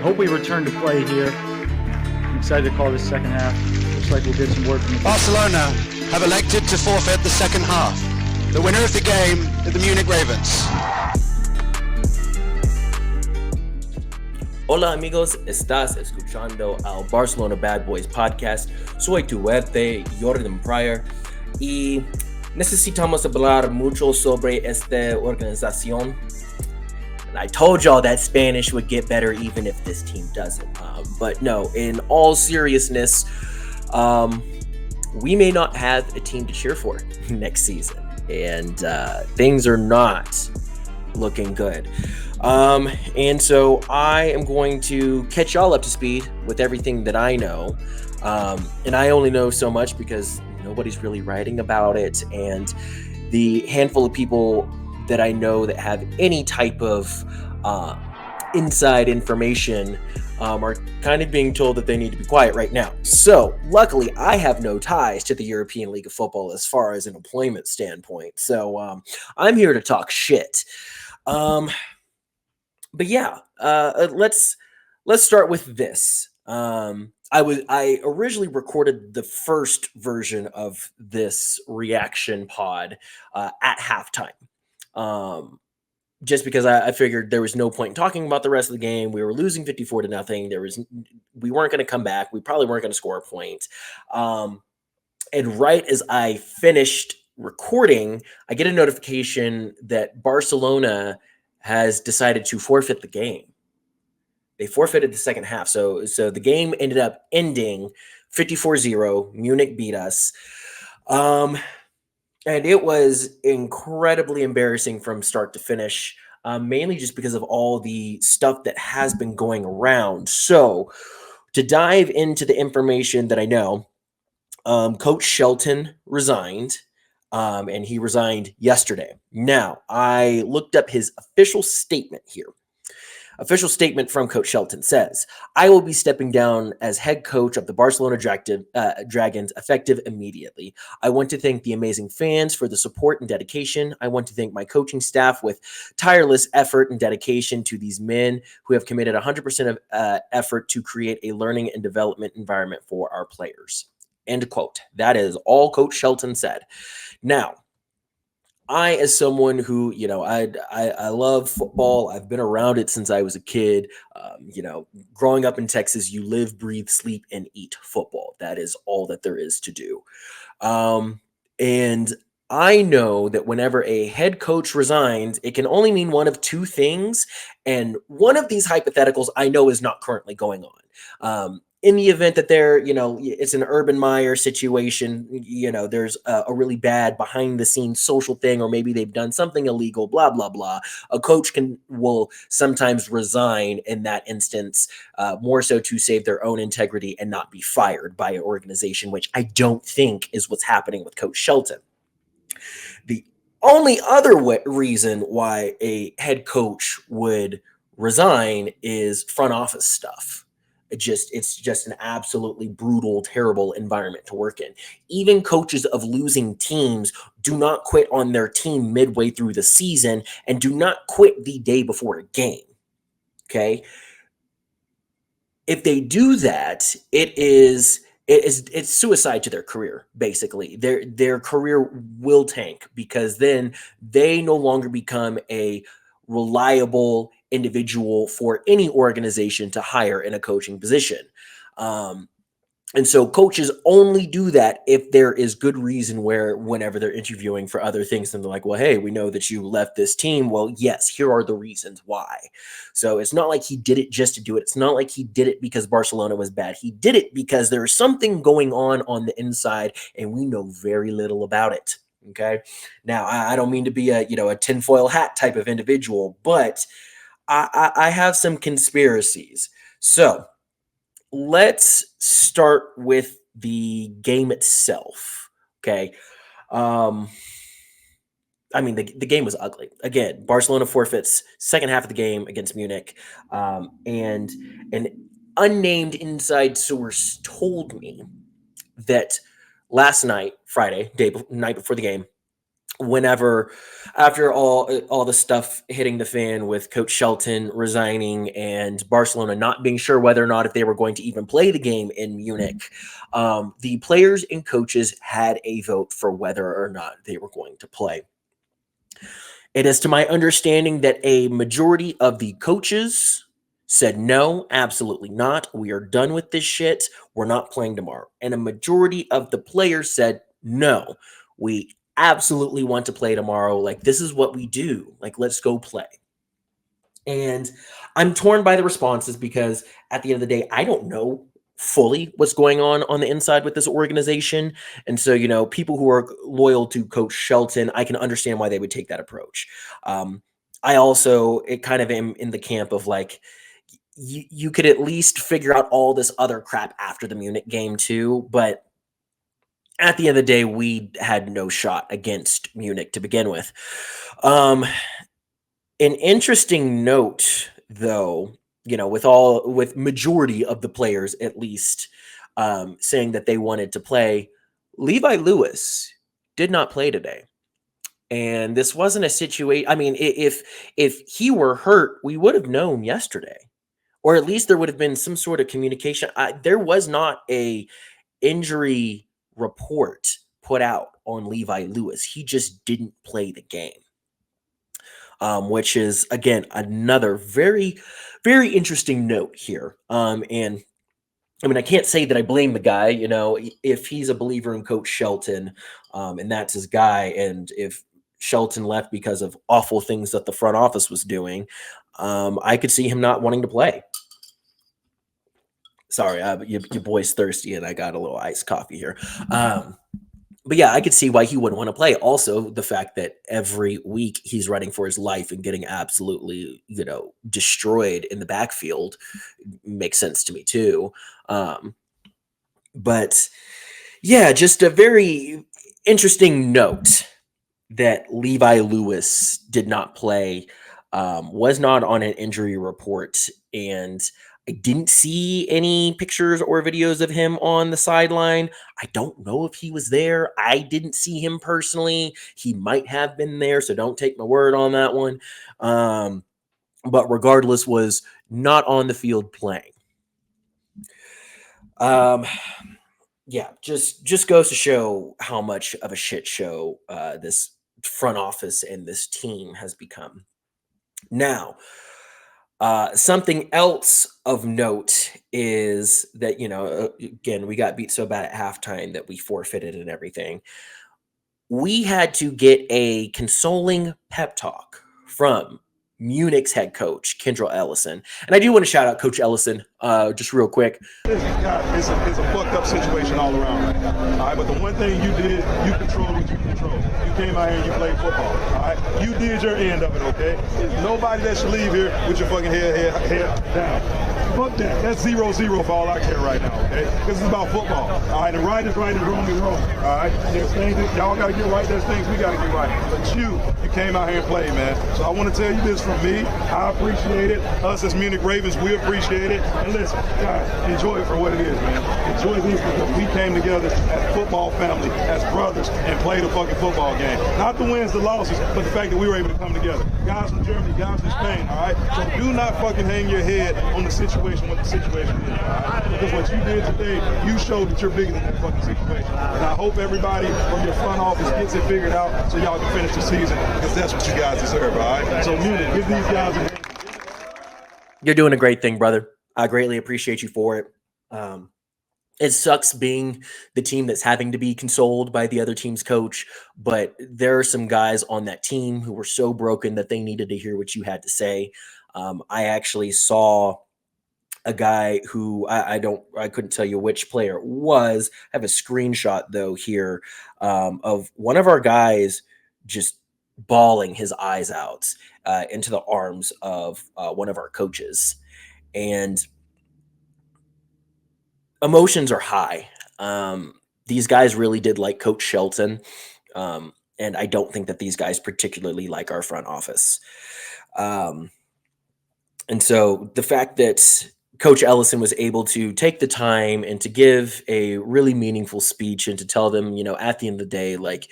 hope we return to play here. I'm excited to call this second half. Looks like we'll get some word from the Barcelona have elected to forfeit the second half. The winner of the game is the Munich Ravens. Hola amigos, estás escuchando al Barcelona Bad Boys podcast. Soy tu verte, Jordan Pryor, y necesitamos hablar mucho sobre esta organización. And I told y'all that Spanish would get better even if this team doesn't. But no, in all seriousness, we may not have a team to cheer for next season. And things are not looking good. And so I am going to catch y'all up to speed with everything that I know. And I only know so much because nobody's really writing about it. And the handful of people that I know that have any type of inside information are kind of being told that they need to be quiet right now. So luckily, I have no ties to the European League of Football as far as an employment standpoint. So I'm here to talk shit. But yeah, let's start with this. I originally recorded the first version of this reaction pod at halftime. Just because I figured there was no point in talking about the rest of the game. We were losing 54-0. We weren't going to come back. We probably weren't going to score a point. And right as I finished recording, I get a notification that Barcelona has decided to forfeit the game. They forfeited the second half. So the game ended up ending 54-0. Munich beat us. And it was incredibly embarrassing from start to finish, mainly just because of all the stuff that has been going around. So to dive into the information that I know, Coach Shelton resigned, and he resigned yesterday. Now, I looked up his official statement here. Official statement from Coach Shelton says, I will be stepping down as head coach of the Barcelona Dragons effective immediately. I want to thank the amazing fans for the support and dedication. I want to thank my coaching staff with tireless effort and dedication to these men who have committed 100% of effort to create a learning and development environment for our players. End quote. That is all Coach Shelton said. Now, I, as someone who, I love football. I've been around it since I was a kid. Growing up in Texas, you live, breathe, sleep, and eat football. That is all that there is to do. And I know that whenever a head coach resigns, it can only mean one of two things. And one of these hypotheticals I know is not currently going on. In the event that it's an Urban Meyer situation, there's a really bad behind the scenes social thing, or maybe they've done something illegal, blah, blah, blah. A coach will sometimes resign in that instance, more so to save their own integrity and not be fired by an organization, which I don't think is what's happening with Coach Shelton. The only other reason why a head coach would resign is front office stuff. It's just an absolutely brutal, terrible environment to work in. Even coaches of losing teams do not quit on their team midway through the season and do not quit the day before a game. Okay? If they do that, it's suicide to their career, basically. Their career will tank because then they no longer become a reliable individual for any organization to hire in a coaching position. And so coaches only do that if there is good reason whenever they're interviewing for other things, and they're like, well, hey, we know that you left this team. Well, yes, here are the reasons why. So it's not like he did it just to do it. It's not like he did it because Barcelona was bad. He did it because there's something going on the inside, and we know very little about it. Okay. Now, I don't mean to be a tinfoil hat type of individual, but I have some conspiracies. So let's start with the game itself. Okay. The game was ugly. Again, Barcelona forfeits second half of the game against Munich. And an unnamed inside source told me that last night, Friday, night before the game, whenever after all the stuff hitting the fan with Coach Shelton resigning and Barcelona not being sure whether or not if they were going to even play the game in Munich, the players and coaches had a vote for whether or not they were going to play. It is to my understanding that a majority of the coaches said no, absolutely not. We are done with this shit. We're not playing tomorrow. And a majority of the players said no. We absolutely want to play tomorrow. Like, this is what we do. Like, let's go play. And I'm torn by the responses because at the end of the day, I don't know fully what's going on the inside with this organization. And so, people who are loyal to Coach Shelton, I can understand why they would take that approach. I also kind of am in the camp of like, you could at least figure out all this other crap after the Munich game too. But at the end of the day, we had no shot against Munich to begin with. An interesting note, though, with majority of the players at least saying that they wanted to play, Levi Lewis did not play today. And this wasn't a situation. I mean, if he were hurt, we would have known yesterday, or at least there would have been some sort of communication. There was not a injury report put out on Levi Lewis. He just didn't play the game. Which is, again, another very, very interesting note here. And I mean, I can't say that I blame the guy, if he's a believer in Coach Shelton, and that's his guy. And if Shelton left because of awful things that the front office was doing, I could see him not wanting to play. Sorry, your boy's thirsty and I got a little iced coffee here. But yeah, I could see why he wouldn't want to play. Also, the fact that every week he's running for his life and getting absolutely, destroyed in the backfield makes sense to me too. But yeah, just a very interesting note that Levi Lewis did not play, was not on an injury report, and I didn't see any pictures or videos of him on the sideline. I don't know if he was there. I didn't see him personally. He might have been there, so don't take my word on that one. But regardless, was not on the field playing. Yeah, just goes to show how much of a shit show this front office and this team has become. Now, something else of note is that, again, we got beat so bad at halftime that we forfeited and everything. We had to get a consoling pep talk from Munich's head coach, Kendra Ellison. And I do want to shout out Coach Ellison, just real quick. It's a fucked up situation all around right now. All right, but the one thing you did, you controlled what you controlled. You came out here and you played football. All right, you did your end of it, okay? There's nobody that should leave here with your fucking head down. Fuck that. That's 0-0 for all I care right now, okay? Because it's about football. All right, and right is right and wrong is wrong. All right, there's things that y'all got to get right. There's things we got to get right. But you came out here and played, man. So I want to tell you this from me. I appreciate it. Us as Munich Ravens, we appreciate it. And listen, guys, enjoy it for what it is, man. Enjoy this because we came together as a football family, as brothers, and played a fucking football game. Not the wins, the losses, but the fact that we were able to come together. Guys from Germany, guys from Spain, all right? So do not fucking hang your head on the situation, what the situation is, all right? Because what you did today, you showed that you're bigger than that fucking situation. And I hope everybody from your front office gets it figured out so y'all can finish the season because that's what you guys deserve, all right? So Munich, give these guys a hand. You're doing a great thing, brother. I greatly appreciate you for it. It sucks being the team that's having to be consoled by the other team's coach, but there are some guys on that team who were so broken that they needed to hear what you had to say. I actually saw a guy who I couldn't tell you which player it was. I have a screenshot though here of one of our guys just bawling his eyes out into the arms of one of our coaches. And emotions are high. These guys really did like Coach Shelton. And I don't think that these guys particularly like our front office. And so the fact that Coach Ellison was able to take the time and to give a really meaningful speech and to tell them, at the end of the day, like,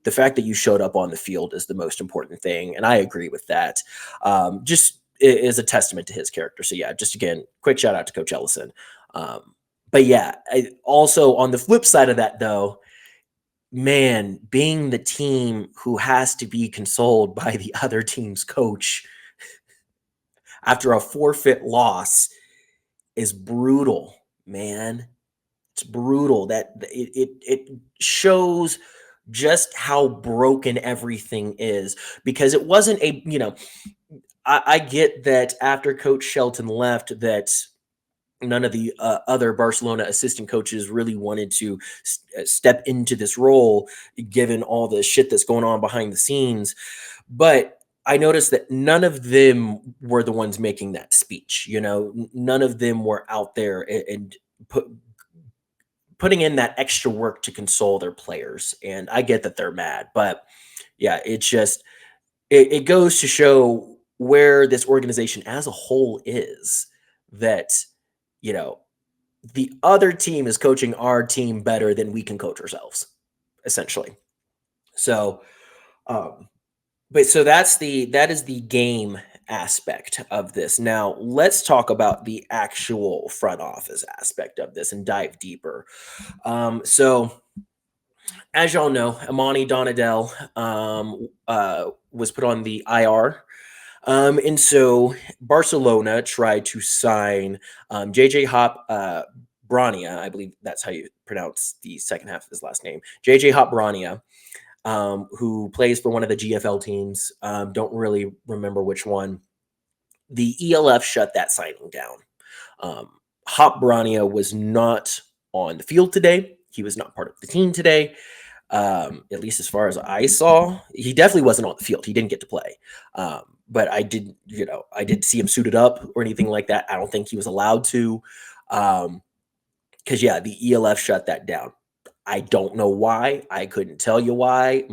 the fact that you showed up on the field is the most important thing. And I agree with that. Just is a testament to his character. So yeah, just again, quick shout out to Coach Ellison. But yeah, also on the flip side of that though, man, being the team who has to be consoled by the other team's coach after a forfeit loss is brutal, man. It's brutal. That it shows just how broken everything is, because it wasn't a, I get that after Coach Shelton left that none of the other Barcelona assistant coaches really wanted to step into this role, given all the shit that's going on behind the scenes. But I noticed that none of them were the ones making that speech. None of them were out there and putting in that extra work to console their players. And I get that they're mad, but yeah, it's just, it goes to show where this organization as a whole is, that, the other team is coaching our team better than we can coach ourselves, essentially. So, but so that is the game aspect of this. Now let's talk about the actual front office aspect of this and dive deeper. So as y'all know, Amani Donadell was put on the IR. And so Barcelona tried to sign JJ Hop Brania. I believe that's how you pronounce the second half of his last name. JJ Hop Brania, who plays for one of the GFL teams. Don't really remember which one. The ELF shut that signing down. Hop Brania was not on the field today. He was not part of the team today. At least as far as I saw, he definitely wasn't on the field. He didn't get to play. But I did see him suited up or anything like that. I don't think he was allowed to. Because yeah, the ELF shut that down. I don't know why. I couldn't tell you why.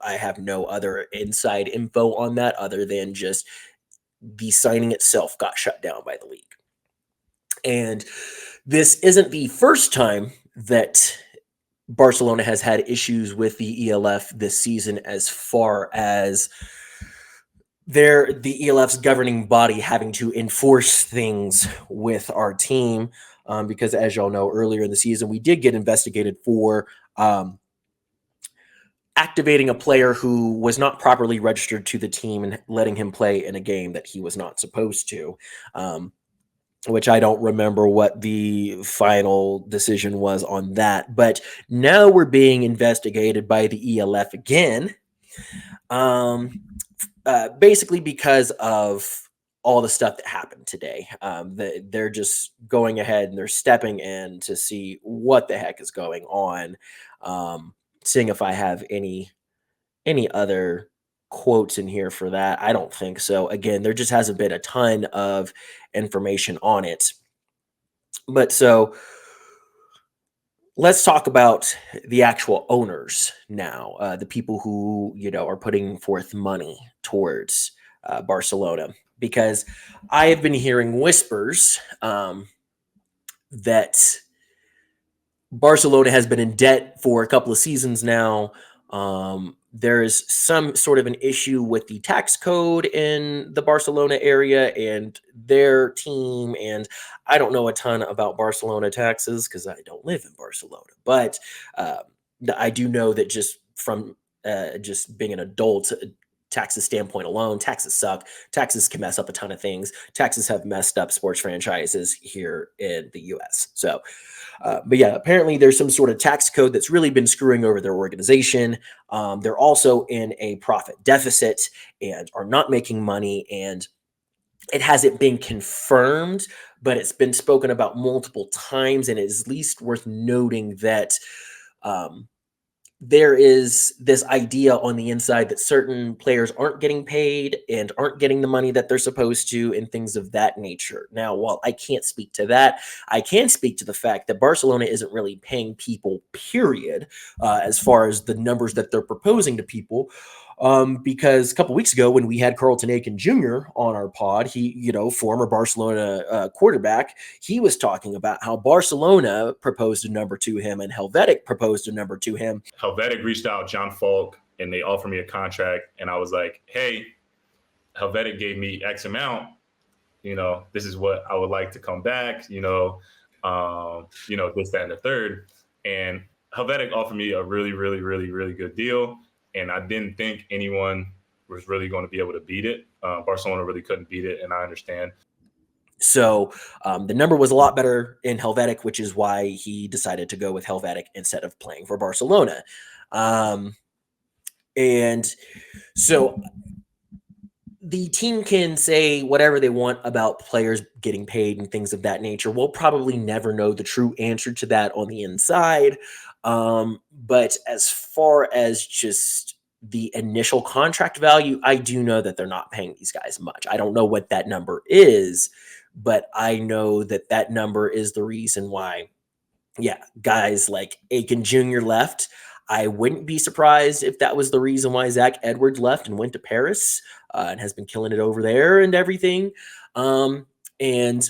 I have no other inside info on that other than just the signing itself got shut down by the league. And this isn't the first time that Barcelona has had issues with the ELF this season, as far as the ELF's governing body having to enforce things with our team. Because as y'all know, earlier in the season, we did get investigated for activating a player who was not properly registered to the team and letting him play in a game that he was not supposed to, which I don't remember what the final decision was on that. But now we're being investigated by the ELF again, basically because of all the stuff that happened today. They're just going ahead and they're stepping in to see what the heck is going on. Seeing if I have any other quotes in here for that. I don't think so. Again, there just hasn't been a ton of information on it. But so let's talk about the actual owners now, the people who, are putting forth money towards Barcelona. Because I have been hearing whispers that Barcelona has been in debt for a couple of seasons now. There is some sort of an issue with the tax code in the Barcelona area and their team. And I don't know a ton about Barcelona taxes because I don't live in Barcelona. But I do know that just from just being an adult, taxes standpoint alone, taxes suck. Taxes can mess up a ton of things. Taxes have messed up sports franchises here in the US. So, but yeah, apparently there's some sort of tax code that's really been screwing over their organization. They're also in a profit deficit and are not making money. And it hasn't been confirmed, but it's been spoken about multiple times. And it is at least worth noting that there is this idea on the inside that certain players aren't getting paid and aren't getting the money that they're supposed to and things of that nature. Now, while I can't speak to that, I can speak to the fact that Barcelona isn't really paying people, period, as far as the numbers that they're proposing to people. Because a couple weeks ago when we had Carlton Aiken Jr. on our pod, he, former Barcelona quarterback, he was talking about how Barcelona proposed a number to him and Helvetic proposed a number to him. Helvetic reached out, John Falk, and they offered me a contract, and I was like, hey, Helvetic gave me X amount. This is what I would like to come back. This, that, and the third. And Helvetic offered me a really, really, really, really good deal, and I didn't think anyone was really going to be able to beat it. Barcelona really couldn't beat it, and I understand. So the number was a lot better in Helvetic, which is why he decided to go with Helvetic instead of playing for Barcelona. And so the team can say whatever they want about players getting paid and things of that nature. We'll probably never know the true answer to that on the inside. But as far as just the initial contract value, I do know that they're not paying these guys much. I don't know what that number is, but I know that that number is the reason why, guys like Aiken Jr. left. I wouldn't be surprised if that was the reason why Zach Edwards left and went to Paris and has been killing it over there and everything. And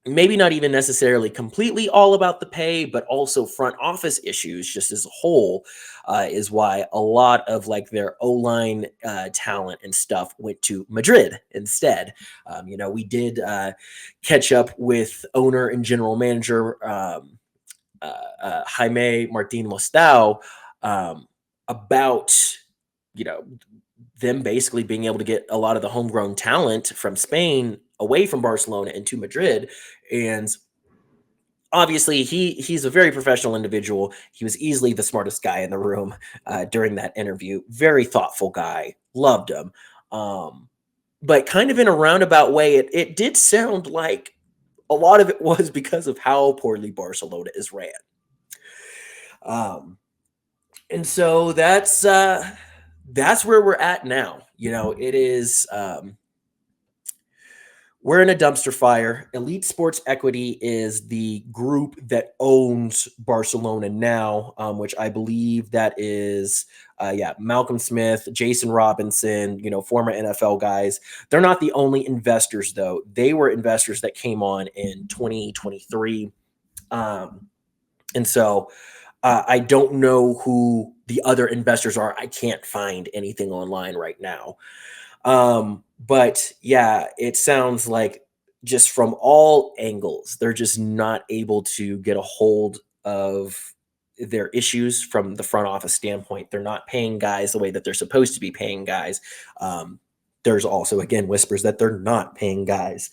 maybe not even necessarily completely all about the pay, but also front office issues just as a whole is why a lot of like their O-line talent and stuff went to Madrid instead. We did catch up with owner and general manager Jaime Martin Mostau about, them basically being able to get a lot of the homegrown talent from Spain away from Barcelona into Madrid. And obviously he's a very professional individual. He was easily the smartest guy in the room during that interview. Very thoughtful guy. Loved him. But kind of in a roundabout way, it did sound like a lot of it was because of how poorly Barcelona is ran. And so that's where we're at now. It is, we're in a dumpster fire. Elite Sports Equity is the group that owns Barcelona now, which I believe that is, Malcolm Smith, Jason Robinson, former NFL guys. They're not the only investors, though. They were investors that came on in 2023. And so I don't know who the other investors are. I can't find anything online right now. But it sounds like just from all angles, they're just not able to get a hold of their issues from the front office standpoint. They're not paying guys the way that they're supposed to be paying guys. There's also, again, whispers that they're not paying guys.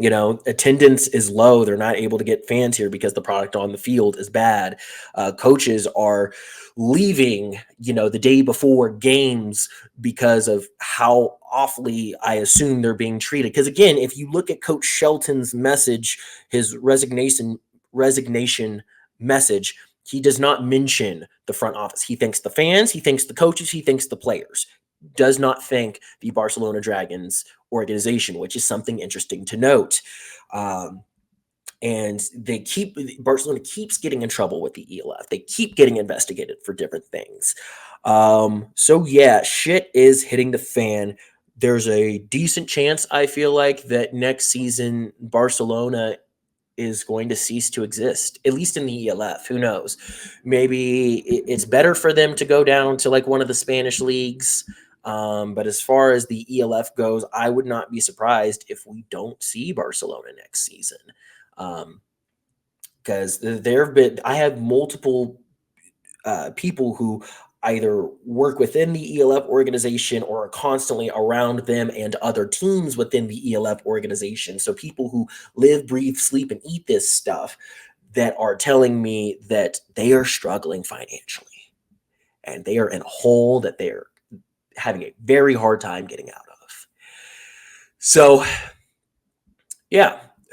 Attendance is low. They're not able to get fans here because the product on the field is bad. Coaches are leaving, the day before games because of how awfully I assume they're being treated. Because again, if you look at Coach Shelton's message, his resignation message, he does not mention the front office. He thanks the fans, he thanks the coaches, he thanks the players. Does not thank the Barcelona Dragons organization, which is something interesting to note. And Barcelona keeps getting in trouble with the ELF. They keep getting investigated for different things. Shit is hitting the fan. There's a decent chance, I feel like, that next season Barcelona is going to cease to exist, at least in the ELF. Who knows? Maybe it's better for them to go down to like one of the Spanish leagues. But as far as the ELF goes, I would not be surprised if we don't see Barcelona next season. Because I have multiple people who either work within the ELF organization or are constantly around them and other teams within the ELF organization. So people who live, breathe, sleep, and eat this stuff that are telling me that they are struggling financially and they are in a hole that they're having a very hard time getting out of. So,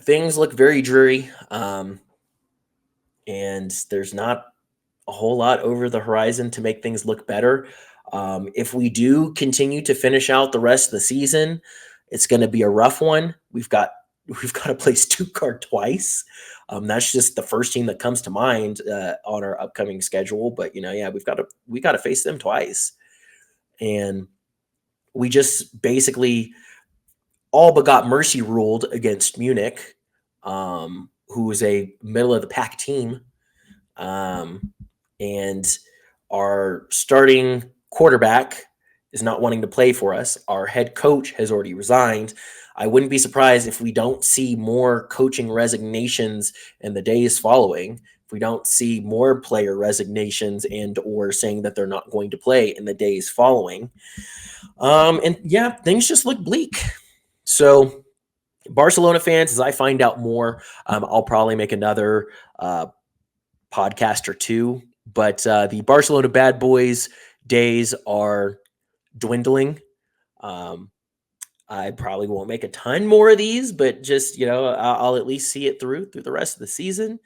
things look very dreary. And there's not a whole lot over the horizon to make things look better. If we do continue to finish out the rest of the season, it's going to be a rough one. We've got to play Stuttgart twice. That's just the first team that comes to mind on our upcoming schedule. But we got to face them twice, and we just basically all but got mercy ruled against Munich, who is a middle of the pack team. And our starting quarterback is not wanting to play for us. Our head coach has already resigned. I wouldn't be surprised if we don't see more coaching resignations in the days following. If we don't see more player resignations and or saying that they're not going to play in the days following. And yeah, things just look bleak. So Barcelona fans, as I find out more, I'll probably make another podcast or two. But the Barcelona bad boys days are dwindling. I probably won't make a ton more of these, but just, I'll at least see it through the rest of the season.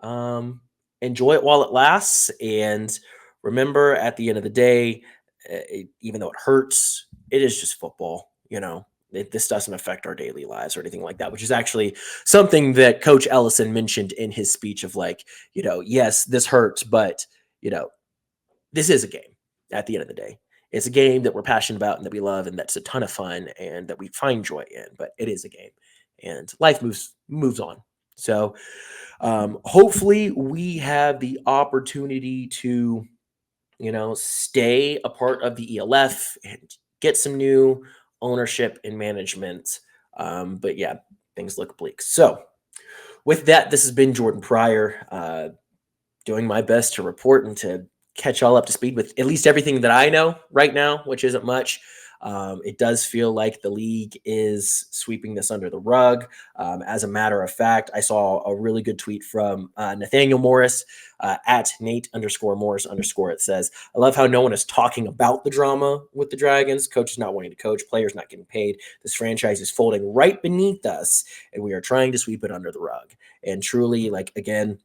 Enjoy it while it lasts. And remember, at the end of the day, even though it hurts, it is just football. This doesn't affect our daily lives or anything like that, which is actually something that Coach Ellison mentioned in his speech of yes, this hurts, but, this is a game at the end of the day. It's a game that we're passionate about and that we love and that's a ton of fun and that we find joy in, but it is a game and life moves on. So hopefully we have the opportunity to, stay a part of the ELF and get some new ownership and management. But yeah, things look bleak. So with that, this has been Jordan Pryor, doing my best to report and to catch all up to speed with at least everything that I know right now, which isn't much. It does feel like the league is sweeping this under the rug. As a matter of fact, I saw a really good tweet from Nathaniel Morris at Nate_Morris_. It says, I love how no one is talking about the drama with the Dragons. Coach is not wanting to coach, players not getting paid. This franchise is folding right beneath us, and we are trying to sweep it under the rug. And truly, again,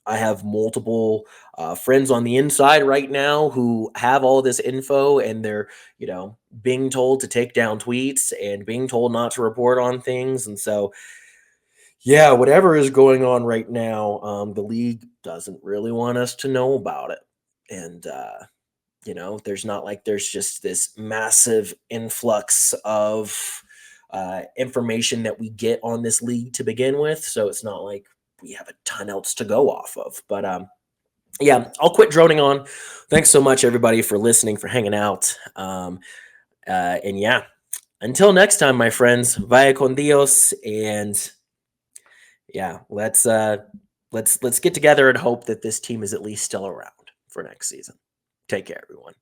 I have multiple friends on the inside right now who have all this info and they're, being told to take down tweets and being told not to report on things. And so, yeah, whatever is going on right now, the league doesn't really want us to know about it. And, there's not there's just this massive influx of information that we get on this league to begin with. So it's not like we have a ton else to go off of. But yeah, I'll quit droning on. Thanks so much, everybody, for listening, for hanging out. And yeah, until next time, my friends, vaya con Dios. And yeah, let's get together and hope that this team is at least still around for next season. Take care, everyone.